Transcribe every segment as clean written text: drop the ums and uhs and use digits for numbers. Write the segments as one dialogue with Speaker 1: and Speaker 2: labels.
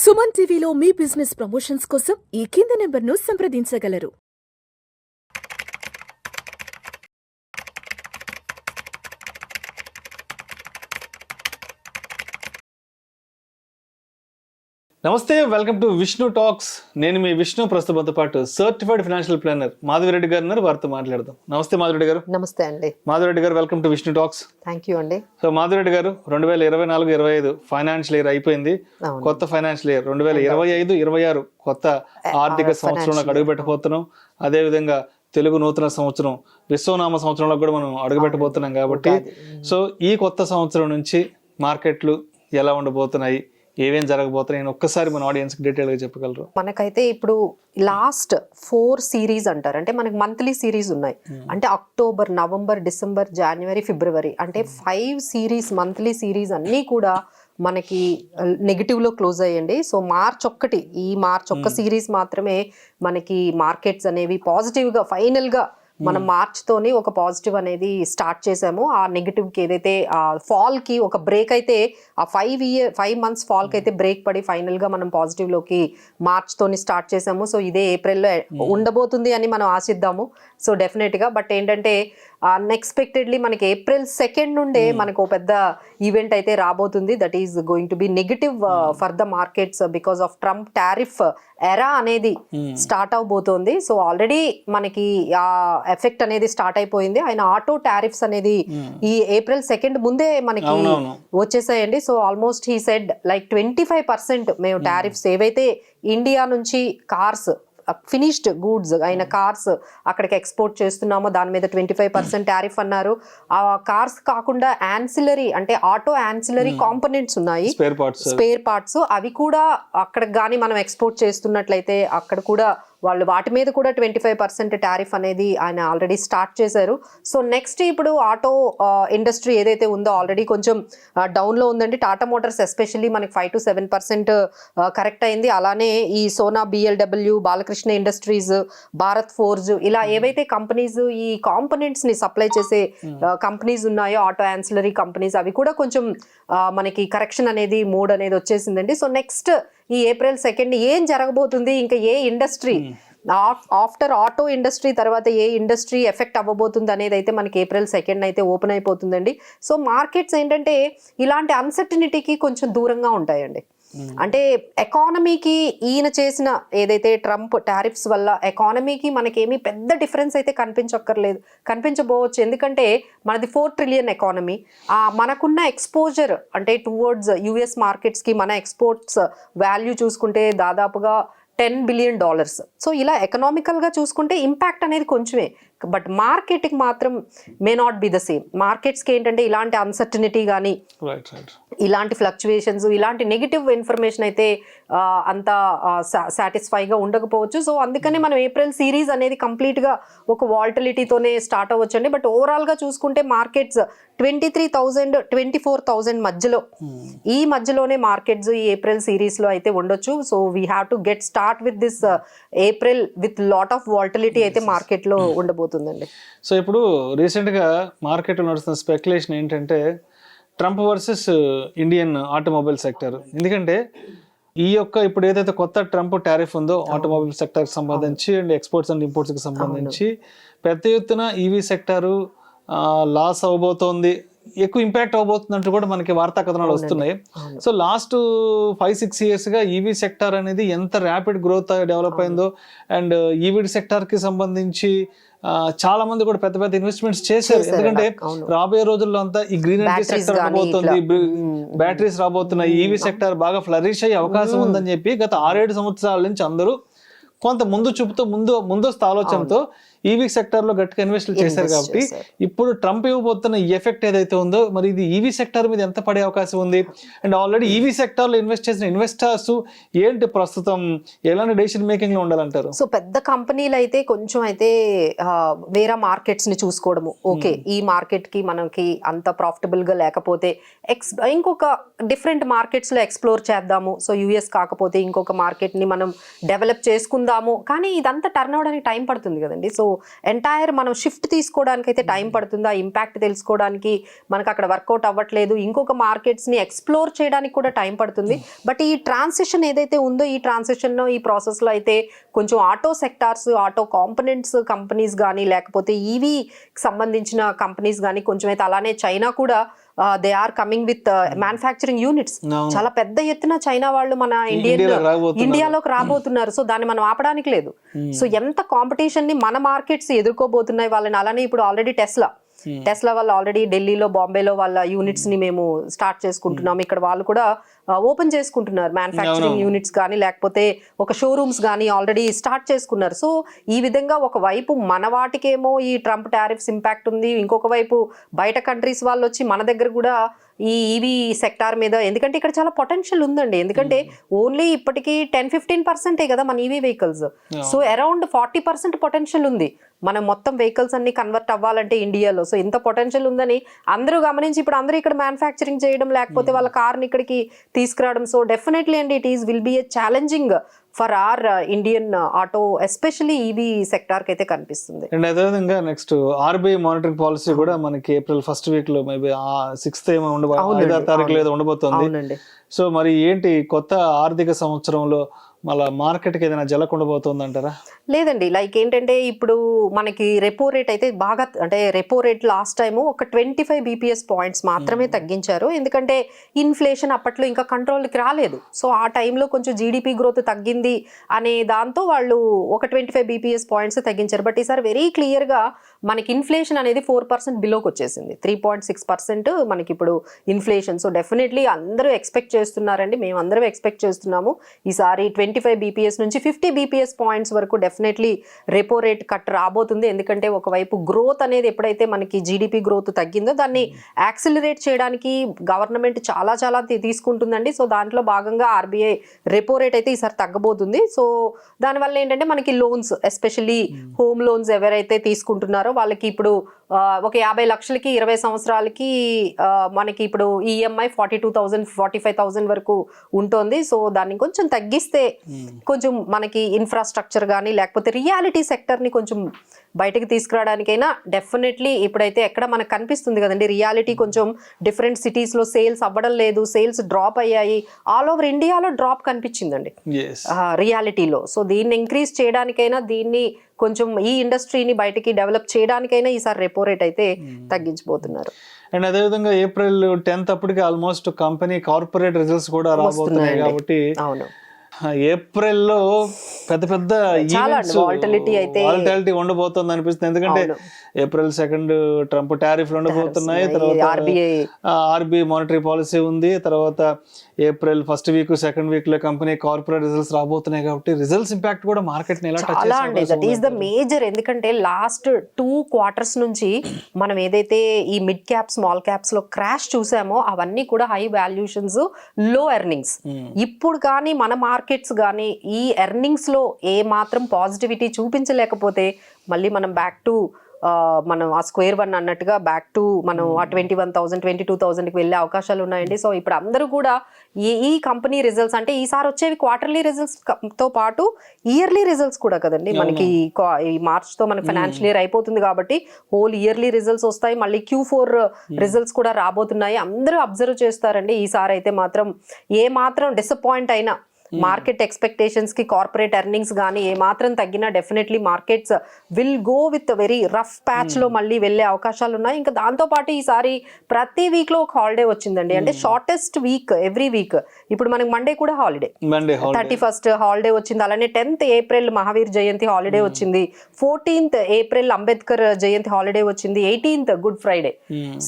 Speaker 1: సుమన్ టీవీలో మీ business promotions కోసం ఈ కింది నెంబర్ను సంప్రదించగలరు.
Speaker 2: నమస్తే, వెల్కమ్ టు విష్ణు టాక్స్. నేను మీ విష్ణు. ప్రస్తుతంతో పాటు సర్టిఫైడ్ ఫైనాన్షియల్ ప్లానర్ మాధవిరెడ్డి గారు ఉన్నారు. వారితో మాట్లాడదాం. నమస్తే మాధవిరెడ్డి గారు.
Speaker 3: నమస్తే అండి.
Speaker 2: మాధవిరెడ్డి గారు, welcome to Vishnu talks.
Speaker 3: Thank you అండి.
Speaker 2: సో మాధవిరెడ్డి గారు, 2024-25 ఫైనాన్షియల్ ఇయర్ అయిపోయింది. కొత్త ఫైనాన్షియల్ ఇయర్ 2025-26 కొత్త ఆర్థిక సంవత్సరంలో అడుగు పెట్టబోతున్నాం. అదేవిధంగా తెలుగు నూతన సంవత్సరం, విశ్వనామ సంవత్సరంలో కూడా మనం అడుగుపెట్టబోతున్నాం కాబట్టి, సో ఈ కొత్త సంవత్సరం నుంచి మార్కెట్లు ఎలా ఉండబోతున్నాయి, ఏమేం జరగబోతున్నాయి, ఒక్కసారి మన ఆడియన్స్కి డీటెయిల్గా చెప్పగలరు?
Speaker 3: మనకైతే ఇప్పుడు లాస్ట్ 4 సిరీస్ అంటారు, అంటే మనకి మంత్లీ సిరీస్ ఉన్నాయి. అంటే అక్టోబర్, నవంబర్, డిసెంబర్, జనవరి, ఫిబ్రవరి, అంటే 5 సిరీస్ మంత్లీ సిరీస్ అన్నీ కూడా మనకి నెగిటివ్లో క్లోజ్ అయ్యండి. సో మార్చ్ ఒక్క సిరీస్ మాత్రమే మనకి మార్కెట్స్ అనేవి పాజిటివ్గా ఫైనల్గా మనం మార్చ్ తోని ఒక పాజిటివ్ అనేది స్టార్ట్ చేసాము. ఆ నెగిటివ్ కి ఏదైతే ఆ ఫాల్ కి ఒక బ్రేక్ అయితే, ఆ 5 months ఫాల్ కి అయితే బ్రేక్ పడి ఫైనల్ గా మనం పాజిటివ్ లోకి మార్చ్ తోని స్టార్ట్ చేసాము. సో ఇదే ఏప్రిల్లో ఉండబోతుంది అని మనం ఆశిద్దాము. సో డెఫినెట్ గా, బట్ ఏంటంటే అన్ఎక్స్పెక్టెడ్లీ మనకి April 2 నుండే మనకు ఒక పెద్ద ఈవెంట్ అయితే రాబోతుంది. That is going to be negative for the markets because of Trump tariff ఎరా అనేది స్టార్ట్ అవబోతోంది. సో ఆల్రెడీ మనకి ఆ ఎఫెక్ట్ అనేది స్టార్ట్ అయిపోయింది. ఆయన ఆటో టారిఫ్స్ అనేది ఈ April 2 ముందే మనకి వచ్చేసాయండి. So almost he said like 25% మేము టారిఫ్స్ ఏవైతే ఇండియా నుంచి కార్స్, ఫినిష్డ్ గూడ్స్ అయిన కార్స్ అక్కడికి ఎక్స్పోర్ట్ చేస్తున్నామో దాని మీద 25% టారిఫ్ అన్నారు. ఆ కార్స్ కాకుండా యాన్సిలరీ, అంటే ఆటో యాన్సిలరీ కాంపోనెంట్స్ ఉన్నాయి, స్పేర్ పార్ట్స్, అవి కూడా అక్కడికి కానీ మనం ఎక్స్పోర్ట్ చేస్తున్నట్లయితే అక్కడ కూడా వాళ్ళు వాటి మీద కూడా 25% టారిఫ్ అనేది ఆయన ఆల్రెడీ స్టార్ట్ చేశారు. సో నెక్స్ట్ ఇప్పుడు ఆటో ఇండస్ట్రీ ఏదైతే ఉందో ఆల్రెడీ కొంచెం డౌన్లో ఉందండి. టాటా మోటార్స్ ఎస్పెషల్లీ మనకి 5 to 7% కరెక్ట్ అయింది. అలానే ఈ Sona, BLW, Balakrishna industries, Bharat forge, ఇలా ఏవైతే కంపెనీస్ ఈ కాంపోనెంట్స్ ని సప్లై చేసే కంపెనీస్ ఉన్నాయో, ఆటో యాన్సిలరీ కంపెనీస్, అవి కూడా కొంచెం మనకి కరెక్షన్ అనేది మోడ్ అనేది వచ్చేసిందండి. సో నెక్స్ట్ ఈ April 2 ఏం జరగబోతుంది, ఇంకా ఏ ఇండస్ట్రీ ఆఫ్టర్ ఆటో ఇండస్ట్రీ తర్వాత ఏ ఇండస్ట్రీ ఎఫెక్ట్ అవ్వబోతుంది అనేది అయితే మనకి April 2 అయితే ఓపెన్ అయిపోతుందండి. సో మార్కెట్స్ ఏంటంటే ఇలాంటి అన్సర్టనిటీకి కొంచెం దూరంగా ఉంటాయండి. అంటే ఎకానమీకి ఈయన చేసిన ఏదైతే ట్రంప్ టారిఫ్స్ వల్ల ఎకానమీకి మనకేమీ పెద్ద డిఫరెన్స్ అయితే కనిపించబోవచ్చు. ఎందుకంటే మనది 4 trillion ఎకానమీ. మనకున్న ఎక్స్పోజర్ అంటే టువర్డ్స్ US మార్కెట్స్కి మన ఎక్స్పోర్ట్స్ వాల్యూ చూసుకుంటే దాదాపుగా $10 billion. సో ఇలా ఎకనామికల్గా చూసుకుంటే ఇంపాక్ట్ అనేది కొంచెమే, బట్ మార్కెట్కి మాత్రం may not be the same. మార్కెట్స్కి ఏంటంటే ఇలాంటి అన్సర్టనిటీ కానీ ఇలాంటి ఫ్లక్చువేషన్స్, ఇలాంటి నెగిటివ్ ఇన్ఫర్మేషన్ అయితే అంత సాటిస్ఫైగా ఉండకపోవచ్చు. సో అందుకని మనం April సిరీస్ అనేది కంప్లీట్గా ఒక వాల్టిలిటీతోనే స్టార్ట్ అవ్వచ్చండి. బట్ ఓవరాల్గా చూసుకుంటే మార్కెట్స్ 23,000 24,000 మధ్యలో, ఈ మధ్యలోనే మార్కెట్స్ ఈ April సిరీస్లో అయితే ఉండొచ్చు. So we have to get start with this April with lot of volatility అయితే మార్కెట్లో ఉండబోతుందండి.
Speaker 2: సో ఇప్పుడు రీసెంట్గా మార్కెట్లో నడుస్తున్న స్పెక్యులేషన్ ఏంటంటే Trump versus Indian automobile sector. ఎందుకంటే ఈ యొక్క ఇప్పుడు ఏదైతే కొత్త ట్రంప్ టారిఫ్ ఉందో ఆటోమొబైల్ సెక్టర్కి సంబంధించి అండ్ ఎక్స్పోర్ట్స్ అండ్ ఇంపోర్ట్స్కి సంబంధించి పెద్ద ఎత్తున ఈవీ సెక్టారు లాస్ అవబోతోంది, ఎక్కువ ఇంపాక్ట్ అవబోతున్నట్టు కూడా మనకి వార్తా కథనాలు వస్తున్నాయి. సో లాస్ట్ 5-6 yearsగా ఈవీ సెక్టార్ అనేది ఎంత ర్యాపిడ్ గ్రోత్ డెవలప్ అయిందో, అండ్ ఈవీ సెక్టార్కి సంబంధించి చాలా మంది కూడా పెద్ద పెద్ద ఇన్వెస్ట్మెంట్స్ చేశారు. ఎందుకంటే రాబోయే రోజుల్లో అంతా ఈ గ్రీన్ ఎనర్జీ సెక్టర్ రాబోతుంది, బ్యాటరీస్ రాబోతున్నాయి, ఈవీ సెక్టర్ బాగా ఫ్లరిష్ అయ్యే అవకాశం ఉందని చెప్పి గత 6-7 సంవత్సరాల నుంచి అందరూ కొంత ముందు చూపుతో ముందస్తు ఆలోచనతో ఈవీ సెక్టర్ లో గట్టిగా ఇన్వెస్ట్ చేశారు. కాబట్టి ఇప్పుడు ట్రంప్ ఇవ్వబోతున్న ఈ ఎఫెక్ట్ ఏదైతే ఉందో, మరి ఇది ఈవీ సెక్టర్ మీద ఎంత పడే అవకాశం ఉంది, అండ్ ఆల్రెడీ ఈవీ సెక్టర్ లో ఇన్వెస్ట్ చేసిన ఇన్వెస్టర్స్ ఏంటి ప్రస్తుతం ఎలాంటి డెసిషన్ మేకింగ్ లో ఉండాలంటారు?
Speaker 3: సో పెద్ద కంపెనీలు అయితే కొంచెం అయితే వేరే మార్కెట్స్ ని చూసుకోవడము, ఓకే ఈ మార్కెట్ కి మనకి అంత ప్రాఫిటబుల్ గా లేకపోతే ఇంకొక డిఫరెంట్ మార్కెట్స్ లో ఎక్స్ప్లోర్ చేద్దాము. సో US కాకపోతే ఇంకొక మార్కెట్ ని మనం డెవలప్ చేసుకుందాము. కానీ ఇదంతా టర్న్ అవడానికి టైం పడుతుంది కదండి. సో ఎంటైర్ మనం షిఫ్ట్ తీసుకోవడానికి అయితే టైం పడుతుంది, ఆ ఇంపాక్ట్ తెలుసుకోవడానికి మనకు అక్కడ వర్కౌట్ అవ్వట్లేదు, ఇంకొక మార్కెట్స్ని ఎక్స్ప్లోర్ చేయడానికి కూడా టైం పడుతుంది. బట్ ఈ ట్రాన్సిషన్ ఏదైతే ఉందో ఈ ట్రాన్సిషన్లో ఈ ప్రాసెస్లో అయితే కొంచెం auto sectors, auto components companies కానీ లేకపోతే ఈవీ సంబంధించిన కంపెనీస్ కానీ కొంచెం అయితే, అలానే చైనా కూడా they are coming with manufacturing units. చాలా పెద్ద ఎత్తున చైనా వాళ్ళు మన ఇండియాలోకి రాబోతున్నారు. సో దాన్ని మనం ఆపడానికి లేదు. సో ఎంత కాంపిటీషన్ ని మన మార్కెట్స్ ఎదుర్కోబోతున్నాయి వాళ్ళని. అలానే ఇప్పుడు ఆల్రెడీ టెస్లా వాళ్ళు ఆల్రెడీ ఢిల్లీలో, బాంబేలో వాళ్ళ యూనిట్స్ ని మేము స్టార్ట్ చేసుకుంటున్నాం. ఇక్కడ వాళ్ళు కూడా ఓపెన్ చేసుకుంటున్నారు మ్యానుఫ్యాక్చరింగ్ యూనిట్స్ కానీ లేకపోతే ఒక షోరూమ్స్ కానీ ఆల్రెడీ స్టార్ట్ చేసుకున్నారు. సో ఈ విధంగా ఒకవైపు మన వాటికేమో ఈ ట్రంప్ టారిఫ్స్ ఇంపాక్ట్ ఉంది, ఇంకొక వైపు బయట కంట్రీస్ వాళ్ళు వచ్చి మన దగ్గర కూడా ఈ ఈవీ సెక్టార్ మీద, ఎందుకంటే ఇక్కడ చాలా పొటెన్షియల్ ఉందండి. ఎందుకంటే ఓన్లీ ఇప్పటికీ 10-15% కదా మన EV vehicles. So around 40% potential ఉంది మనం మొత్తం వెహికల్స్ అన్ని కన్వర్ట్ అవ్వాలంటే ఇండియాలో. సో ఇంత పొటెన్షియల్ ఉందని అందరూ గమనించి ఇప్పుడు అందరూ ఇక్కడ మ్యానుఫ్యాక్చరింగ్ చేయడం లేకపోతే వాళ్ళ కార్ని ఇక్కడికి తీసుకురావడం. సో డెఫినెట్లీ అండి it is will be a challenging for our Indian auto especially EV sector కి అయితే కనిపిస్తుంది.
Speaker 2: అండ్ అదేవిధంగా నెక్స్ట్ ఆర్బీఐ మానిటరింగ్ పాలసీ కూడా మనకి ఏప్రిల్ ఫస్ట్ వీక్ లో మేబీ 6th ఏమో 5వ తారీఖు ఏదో ఉండబోతుంది. సో మరి ఏంటి కొత్త ఆర్థిక సంవత్సరంలో మళ్ళీ మార్కెట్కి ఏదైనా జలక్ ఉండబోతుంది అంటారా?
Speaker 3: లేదండి, లైక్ ఏంటంటే ఇప్పుడు మనకి రెపో రేట్ అయితే బాగా, అంటే రెపో రేట్ లాస్ట్ టైము ఒక 25 BPS పాయింట్స్ మాత్రమే తగ్గించారు. ఎందుకంటే ఇన్ఫ్లేషన్ అప్పట్లో ఇంకా కంట్రోల్కి రాలేదు. సో ఆ టైంలో కొంచెం జీడిపి గ్రోత్ తగ్గింది అనే దాంతో వాళ్ళు ఒక 25 BPS పాయింట్స్ తగ్గించారు. బట్ ఈసారి వెరీ క్లియర్గా మనకి ఇన్ఫ్లేషన్ అనేది 4% బిలోకి వచ్చేసింది. 3.6% మనకి ఇప్పుడు ఇన్ఫ్లేషన్. సో డెఫినెట్లీ అందరూ ఎక్స్పెక్ట్ చేస్తున్నారండి, మేము అందరూ ఎక్స్పెక్ట్ చేస్తున్నాము ఈసారి 25 BPS నుంచి 50 BPS పాయింట్స్ వరకు డెఫినెట్లీ రెపో రేట్ కట్ రాబోతుంది. ఎందుకంటే ఒకవైపు గ్రోత్ అనేది ఎప్పుడైతే మనకి జీడిపి గ్రోత్ తగ్గిందో దాన్ని యాక్సిలరేట్ చేయడానికి గవర్నమెంట్ చాలా చాలా తీసుకుంటుందండి. సో దాంట్లో భాగంగా ఆర్బీఐ రెపో రేట్ అయితే ఈసారి తగ్గబోతుంది. సో దానివల్ల ఏంటంటే మనకి లోన్స్, ఎస్పెషల్లీ హోమ్ లోన్స్ ఎవరైతే తీసుకుంటున్నారో వాళ్ళకి ఇప్పుడు ఒక 50 లక్షలకి 20 సంవత్సరాలకి మనకి ఇప్పుడు ఈఎంఐ 42,000 45,000 వరకు ఉంటుంది. సో దాన్ని కొంచెం తగ్గిస్తే కొంచెం మనకి ఇన్ఫ్రాస్ట్రక్చర్ కానీ లేకపోతే రియాలిటీ సెక్టర్ని కొంచెం బయటకు తీసుకురావడానికైనా డెఫినెట్లీ ఇప్పుడైతే ఎక్కడ మనకు కనిపిస్తుంది కదండి, రియాలిటీ కొంచెం డిఫరెంట్ సిటీస్లో సేల్స్ అవ్వడం లేదు, సేల్స్ డ్రాప్ అయ్యాయి. ఆల్ ఓవర్ ఇండియాలో డ్రాప్ కనిపించిందండి రియాలిటీలో. సో దీన్ని ఇంక్రీజ్ చేయడానికైనా, దీన్ని కొంచెం ఈ ఇండస్ట్రీని బయటికి డెవలప్ చేయడానికైనా ఈసారి రెపో రేట్ అయితే తగ్గించబోతున్నారు.
Speaker 2: అండ్ అదేవిధంగా ఏప్రిల్ 10th అప్పటికి ఆల్మోస్ట్ కంపెనీ కార్పొరేట్ రిజల్ట్స్ కూడా రాబోతున్నాయి కాబట్టి ఏప్రిల్లో పెద్ద పెద్ద వాలటిలిటీ ఉండబోతుంది అనిపిస్తుంది. ఎందుకంటే April 2 ట్రంప్ టారిఫ్లు ఉండబోతున్నాయి, తర్వాత ఆర్బీఐ మానిటరీ పాలసీ ఉంది, తర్వాత April 1st week 2nd week లో కంపెనీ కార్పొరేట్ రిజల్ట్స్ రాబోతున్నాయి కాబట్టి రిజల్ట్స్ ఇంపాక్ట్ కూడా మార్కెట్ ని ఎలా టచ్ చేస్తుంది?
Speaker 3: That is the major. ఎందుకంటే లాస్ట్ 2 quarters నుంచి మనం ఏదైతే ఈ మిడ్ క్యాప్ స్మాల్ క్యాప్స్ లో క్రాష్ చూసామో అవన్నీ కూడా హై వాల్యూషన్స్, లో ఎర్నింగ్స్. ఇప్పుడు కానీ మన మార్కెట్స్ కానీ ఈ ఎర్నింగ్స్ లో ఏ మాత్రం పాజిటివిటీ చూపించలేకపోతే మళ్ళీ మనం బ్యాక్ టు మనం ఆ స్క్వేర్ 1 అన్నట్టుగా బ్యాక్ టు మనం ఆ 21,000 22,000కి వెళ్ళే అవకాశాలు ఉన్నాయండి. సో ఇప్పుడు అందరూ కూడా ఈ కంపెనీ రిజల్ట్స్ అంటే ఈసారి వచ్చేవి క్వార్టర్లీ రిజల్ట్స్ తో పాటు ఇయర్లీ రిజల్ట్స్ కూడా కదండి. మనకి ఈ మార్చ్ తో మనకి ఫైనాన్షియల్ ఇయర్ అయిపోతుంది కాబట్టి హోల్ ఇయర్లీ రిజల్ట్స్ వస్తాయి, మళ్ళీ Q4 రిజల్ట్స్ కూడా రాబోతున్నాయి. అందరూ అబ్జర్వ్ చేస్తారండి. ఈసారి అయితే మాత్రం ఏ మాత్రం డిసప్పాయింట్ అయినా మార్కెట్ ఎక్స్పెక్టేషన్స్ కి కార్పొరేట్ ఎర్నింగ్స్ కానీ ఏ మాత్రం తగ్గినా definitely markets will go with very rough patch లో మళ్ళీ వెళ్ళే అవకాశాలు ఉన్నాయి. ఇంకా దాంతో పాటు ఈసారి ప్రతి వీక్ లో ఒక హాలిడే వచ్చిందండి, అంటే షార్టెస్ట్ వీక్ ఎవ్రీ వీక్. ఇప్పుడు మనకి మండే కూడా హాలిడే, 31st హాలిడే వచ్చింది, అలానే 10th ఏప్రిల్ మహావీర్ జయంతి హాలిడే వచ్చింది, 14th ఏప్రిల్ అంబేద్కర్ జయంతి హాలిడే వచ్చింది, 18th గుడ్ ఫ్రైడే.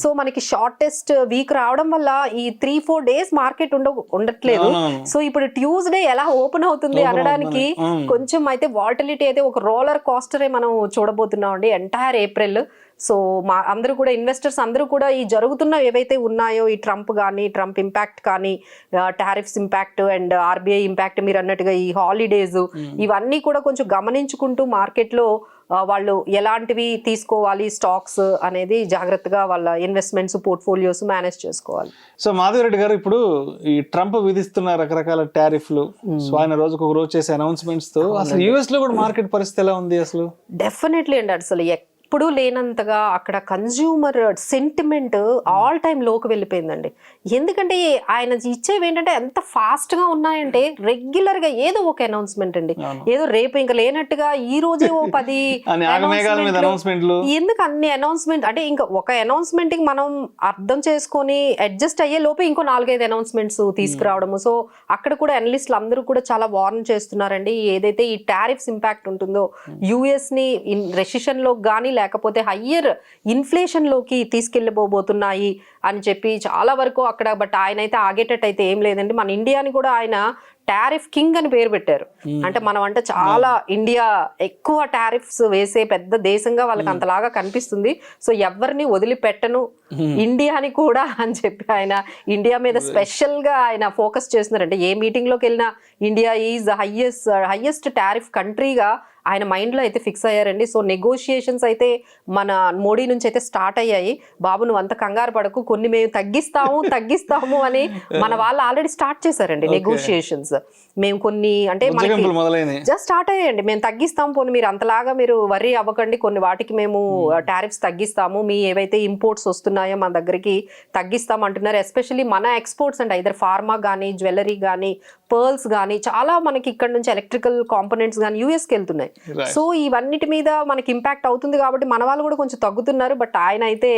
Speaker 3: సో మనకి షార్టెస్ట్ వీక్ రావడం వల్ల ఈ 3-4 డేస్ మార్కెట్ ఉండట్లేదు. సో ఇప్పుడు ట్యూస్డే ఎలా ఓపెన్ అవుతుంది అనడానికి కొంచెం అయితే వాలటిలిటీ అయితే ఒక రోలర్ కోస్టరే మనం చూడబోతున్నాం అండి ఎంటైర్ ఏప్రిల్. సో అందరూ కూడా ఇన్వెస్టర్స్ అందరూ కూడా ఈ జరుగుతున్న ఏవైతే ఉన్నాయో ఈ ట్రంప్ కానీ, ట్రంప్ ఇంపాక్ట్ కానీ, tariffs impact and RBI impact, మీరు అన్నట్టుగా ఈ హాలిడేస్, ఇవన్నీ కూడా కొంచెం గమనించుకుంటూ మార్కెట్లో వాళ్ళు ఎలాంటివి తీసుకోవాలి స్టాక్స్ అనేది జాగ్రత్తగా వాళ్ళ ఇన్వెస్ట్మెంట్స్ పోర్ట్ఫోలియోస్ మేనేజ్ చేసుకోవాలి.
Speaker 2: సో మాధవిరెడ్డి గారు, ఇప్పుడు ఈ ట్రంప్ విధిస్తున్న రకరకాల టారిఫ్లు, సో ఆయన రోజుకు ఒక రోజు చేసే అనౌన్స్మెంట్స్ తో అసలు యూఎస్ లో కూడా మార్కెట్ పరిస్థితి ఎలా ఉంది అసలు?
Speaker 3: డెఫినెట్లీ అండి, అసలు ఎప్పుడు లేనంతగా అక్కడ కన్జ్యూమర్ సెంటిమెంట్ ఆల్ టైమ్ లోకి వెళ్ళిపోయిందండి. ఎందుకంటే ఆయన ఇచ్చేవి ఏంటంటే ఎంత ఫాస్ట్ గా ఉన్నాయంటే రెగ్యులర్ గా ఏదో ఒక అనౌన్స్మెంట్ అండి, ఏదో రేపు ఇంకా లేనట్టుగా ఈ రోజే ఓ 10 ఎందుకు అన్ని అనౌన్స్మెంట్ అంటే ఇంకా ఒక అనౌన్స్మెంట్ కి మనం అర్థం చేసుకొని అడ్జస్ట్ అయ్యే లోపే ఇంకో 4-5 అనౌన్స్మెంట్స్ తీసుకురావడము. సో అక్కడ కూడా అనలిస్టులు అందరూ కూడా చాలా వార్న్ చేస్తున్నారండి, ఏదైతే ఈ టారిఫ్స్ ఇంపాక్ట్ ఉంటుందో యుఎస్ ని రెసిషన్ లో గానీ లేకపోతే హయ్యర్ ఇన్ఫ్లేషన్ లోకి తీసుకెళ్ళిపోబోతున్నాయి అని చెప్పి చాలా వరకు అక్కడ. బట్ ఆయన అయితే ఆగేటట్టు అయితే ఏం లేదండి. మన ఇండియాని కూడా ఆయన టారిఫ్ కింగ్ అని పేరు పెట్టారు. అంటే మనం అంటే చాలా ఇండియా ఎక్కువ టారిఫ్స్ వేసే పెద్ద దేశంగా వాళ్ళకి అంతలాగా కనిపిస్తుంది. సో ఎవరిని వదిలిపెట్టను ఇండియాని కూడా అని చెప్పి ఆయన ఇండియా మీద స్పెషల్ గా ఆయన ఫోకస్ చేస్తున్నారంటే ఏ మీటింగ్ లోకి వెళ్ళినా ఇండియా ఈజ్ హైయెస్ట్ టారిఫ్ కంట్రీగా ఆయన మైండ్ లో అయితే ఫిక్స్ అయ్యారండి. సో నెగోషియేషన్స్ అయితే మన మోడీ నుంచి అయితే స్టార్ట్ అయ్యాయి. బాబు నువ్వు అంత కంగారు పడకు, కొన్ని మేము తగ్గిస్తాము అని మన వాళ్ళు ఆల్రెడీ స్టార్ట్ చేశారండి నెగోషియేషన్స్. మేము కొన్ని అంటే జస్ట్ స్టార్ట్ అయ్యాయండి, మేము తగ్గిస్తాము, పోనీ మీరు అంతలాగా మీరు వర్రీ అవ్వకండి, కొన్ని వాటికి మేము టారిఫ్స్ తగ్గిస్తాము, మీ ఏవైతే ఇంపోర్ట్స్ వస్తున్నాయో మన దగ్గరికి తగ్గిస్తాము అంటున్నారు. ఎస్పెషల్లీ మన ఎక్స్పోర్ట్స్ అంటే ఐదర్ ఫార్మా కానీ జ్యువెలరీ కానీ పర్ల్స్ కానీ చాలా మనకి ఇక్కడ నుంచి ఎలక్ట్రికల్ కాంపోనెంట్స్ కానీ యూఎస్కి వెళ్తున్నాయి. సో ఇవన్నిటి మీద మనకి ఇంపాక్ట్ అవుతుంది కాబట్టి మన వాళ్ళు కూడా కొంచెం తగ్గుతున్నారు. బట్ ఆయన అయితే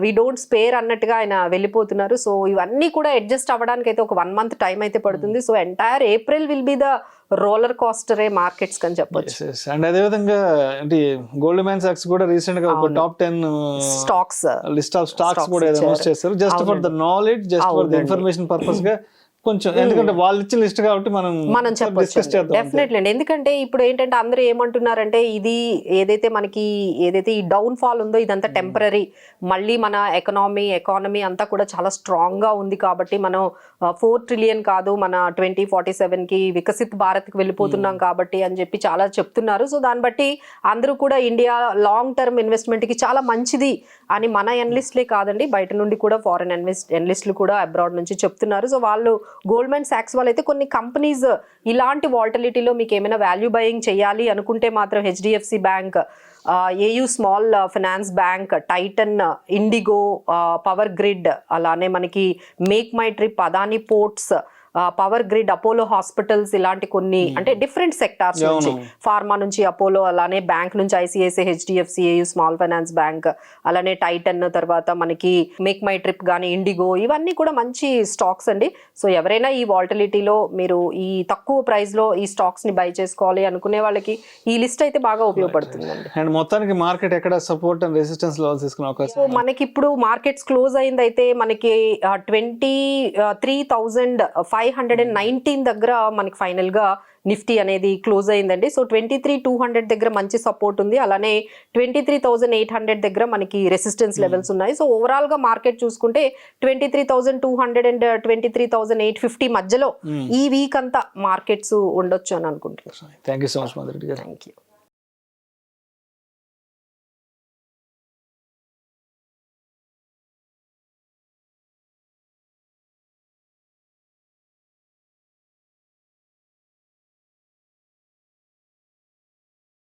Speaker 3: వి డోంట్ స్పేర్ అన్నట్టుగా ఆయన వెళ్ళిపోతున్నారు. సో ఇవన్నీ కూడా అడ్జస్ట్ అవ్వడానికి అయితే ఒక 1 month టైం అయితే పడుతుంది. So entire April will be the roller కోస్టరే మార్కెట్స్ అని చెప్పొచ్చు.
Speaker 2: అండ్ అదే విధంగా అంటే గోల్డ్మాన్ సాక్స్ కూడా రీసెంట్ గా ఒక top 10
Speaker 3: stocks
Speaker 2: list of stocks కూడా అనౌన్స్ చేశారు. Just for the knowledge, just for the information purpose గా కొంచెం, ఎందుకంటే వాళ్ళు ఇచ్చిన లిస్ట్ కాబట్టి మనం
Speaker 3: చెప్పొచ్చు డెఫినెట్లీ అండి. ఎందుకంటే ఇప్పుడు ఏంటంటే అందరూ ఏమంటున్నారంటే ఇది ఏదైతే ఈ డౌన్ ఫాల్ ఉందో ఇదంతా టెంపరరీ, మళ్ళీ మన ఎకానమీ అంతా కూడా చాలా స్ట్రాంగ్ గా ఉంది కాబట్టి మనం 4 trillion కాదు మన 2047 కి వికసిత్ భారత్ కి వెళ్ళిపోతున్నాం కాబట్టి అని చెప్పి చాలా చెప్తున్నారు. సో దాన్ని బట్టి అందరూ కూడా ఇండియా లాంగ్ టర్మ్ ఇన్వెస్ట్మెంట్ కి చాలా మంచిది అని మన ఎనలిస్ట్లే కాదండి, బయట నుండి కూడా ఫారెన్ ఎనలిస్టులు కూడా అబ్రాడ్ నుంచి చెప్తున్నారు. సో వాళ్ళు గోల్డ్మాన్ సాక్స్ వాళ్ళు అయితే కొన్ని కంపెనీస్ ఇలాంటి వాల్టిలిటీలో మీకు ఏమైనా వాల్యూ బయింగ్ చేయాలి అనుకుంటే మాత్రం HDFC bank, AU small finance bank, Titan, IndiGo, power grid, అలానే మనకి make my trip, Adani ports, power grid, Apollo hospitals, ఇలాంటి కొన్ని అంటే డిఫరెంట్ సెక్టార్స్ నుంచి, ఫార్మా నుంచి అపోలో, అలానే బ్యాంక్ నుంచి ICICI, HDFC, AU small finance bank, అలానే టైటన్, తర్వాత మనకి మేక్ మై ట్రిప్ కానీ ఇండిగో, ఇవన్నీ కూడా మంచి స్టాక్స్ అండి. సో ఎవరైనా ఈ వాల్టిలిటీలో మీరు ఈ తక్కువ ప్రైస్ లో ఈ స్టాక్స్ ని బై చేసుకోవాలి అనుకునే వాళ్ళకి ఈ లిస్ట్ అయితే బాగా ఉపయోగపడుతుందండి.
Speaker 2: అండ్ మొత్తానికి మార్కెట్ ఎక్కడ సపోర్ట్ అండ్ రెసిస్టెన్స్ లెవెల్స్ తీసుకునే అవకాశం?
Speaker 3: మనకి ఇప్పుడు మార్కెట్స్ క్లోజ్ అయింది అయితే మనకి 23,519 దగ్గర మనకి ఫైనల్ గా నిఫ్టీ అనేది క్లోజ్ అయిందండి. సో 23,200 దగ్గర మంచి సపోర్ట్ ఉంది, అలానే 23,800 దగ్గర మనకి రెసిస్టెన్స్ లెవెల్స్ ఉన్నాయి. సో ఓవరాల్ గా మార్కెట్ చూసుకుంటే 23,200 అండ్ 23,850 మధ్యలో ఈ వీక్ అంతా మార్కెట్స్ ఉండొచ్చు అని అనుకుంటున్నాను.
Speaker 2: Thank you so much Madhuri garu.
Speaker 3: Thank you.